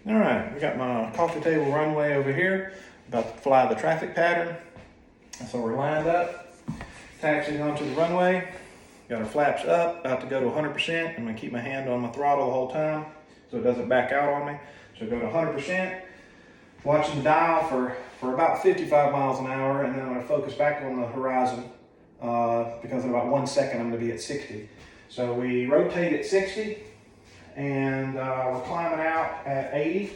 All right, we got my coffee table runway over here, about to fly the traffic pattern. So we're lined up, taxiing onto the runway. Got our flaps up, about to go to 100%. I'm gonna keep my hand on my throttle the whole time so it doesn't back out on me. So go to 100%, watching the dial for about 55 miles an hour, and then I'm gonna focus back on the horizon because in about 1 second I'm gonna be at 60. So we rotate at 60, and we're climbing out at 80,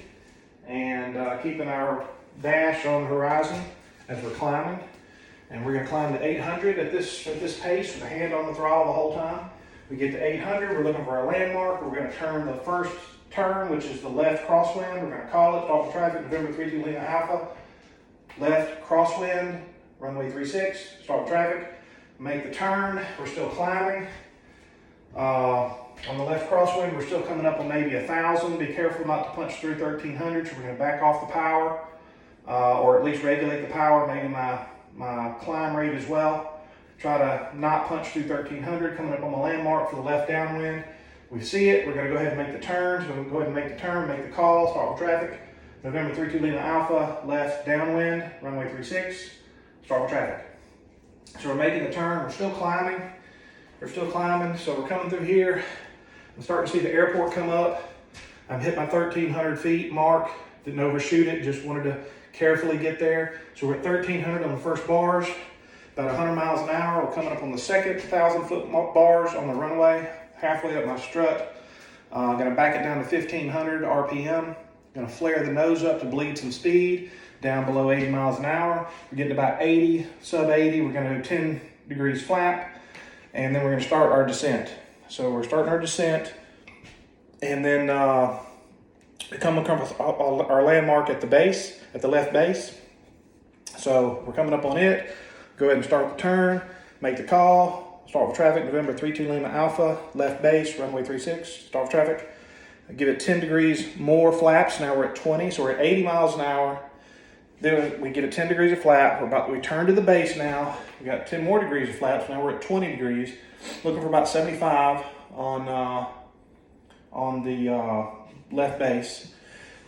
and keeping our dash on the horizon as we're climbing. And we're gonna climb to 800 at this pace with the hand on the throttle the whole time. We get to 800, we're looking for our landmark. We're gonna turn the first turn, which is the left crosswind. We're gonna call it, start the traffic, November 32 Lima Alpha. Left crosswind, runway 36, start the traffic. Make the turn, we're still climbing. On the left crosswind, we're still coming up on maybe 1,000. Be careful not to punch through 1,300, so we're gonna back off the power, or at least regulate the power, maybe my climb rate as well. Try to not punch through 1,300, coming up on the landmark for the left downwind. We see it, we're gonna go ahead and make the turn. So we'll go ahead and make the turn, make the call, start with traffic. November 32 Lima Alpha, left downwind, runway 36, start with traffic. So we're making the turn, we're still climbing. So we're coming through here. I'm starting to see the airport come up. I've hit my 1,300 feet mark, didn't overshoot it, just wanted to carefully get there. So we're at 1,300 on the first bars, about 100 miles an hour. We're coming up on the second 1,000-foot bars on the runway, halfway up my strut. Gonna back it down to 1,500 RPM. Gonna flare the nose up to bleed some speed, down below 80 miles an hour. We're getting about 80, sub 80. We're gonna do 10 degrees flap, and then we're gonna start our descent. So we're starting our descent, and then we come with our landmark at the base, at the left base. So we're coming up on it. Go ahead and start the turn, make the call, start with traffic, November 32 Lima Alpha, left base, runway 36, start with traffic. Give it 10 degrees more flaps. Now we're at 20, so we're at 80 miles an hour. Then we get a 10 degrees of flap. We turn to the base now. We got 10 more degrees of flaps. Now we're at 20 degrees. Looking for about 75 on the left base.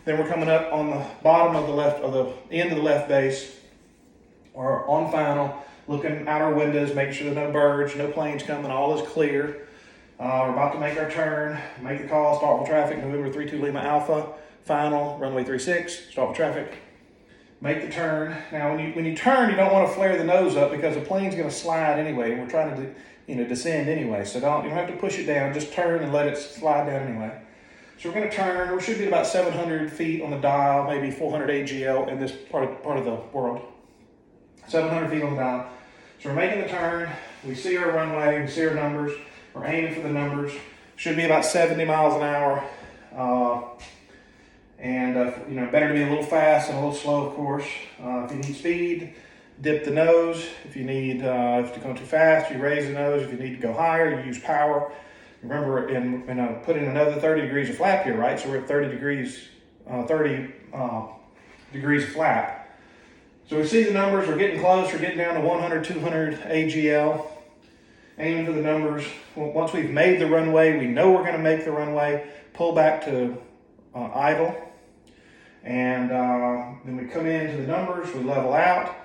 Then we're coming up on the bottom of the end of the left base, or on final, looking out our windows, making sure there's no birds, no planes coming, all is clear. We're about to make our turn, make the call, start with traffic, November 32 Lima Alpha, final, runway 36, start with traffic. Make the turn. Now, when you turn, you don't want to flare the nose up because the plane's going to slide anyway, and we're trying to descend anyway. So you don't have to push it down. Just turn and let it slide down anyway. So we're going to turn. We should be about 700 feet on the dial, maybe 400 AGL in this part of the world. 700 feet on the dial. So we're making the turn. We see our runway. We see our numbers. We're aiming for the numbers. Should be about 70 miles an hour. Better to be a little fast and a little slow, of course. If you need speed, dip the nose. If you're going too fast, you raise the nose. If you need to go higher, you use power. Remember, put in another 30 degrees of flap here, right? So we're at 30 degrees of flap. So we see the numbers. We're getting close. We're getting down to 100, 200 AGL. Aiming for the numbers. Once we've made the runway, we know we're going to make the runway. Pull back to idle. And then we come into the numbers, we level out,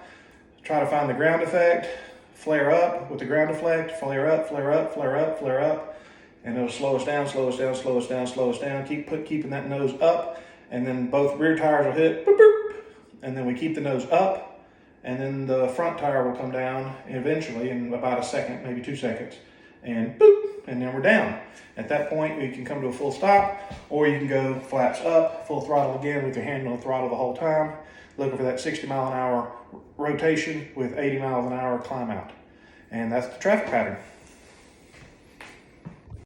try to find the ground effect, flare up with the ground effect, flare up, flare up, flare up, flare up, and it'll slow us down, slow us down, slow us down, slow us down. Keeping that nose up, and then both rear tires will hit, boop, boop, and then we keep the nose up, and then the front tire will come down eventually in about a second, maybe 2 seconds, and boop, and then we're down. At that point, we can come to a full stop, or you can go flaps up, full throttle again with your hand on the throttle the whole time, looking for that 60 mile an hour rotation with 80 miles an hour climb out. And that's the traffic pattern.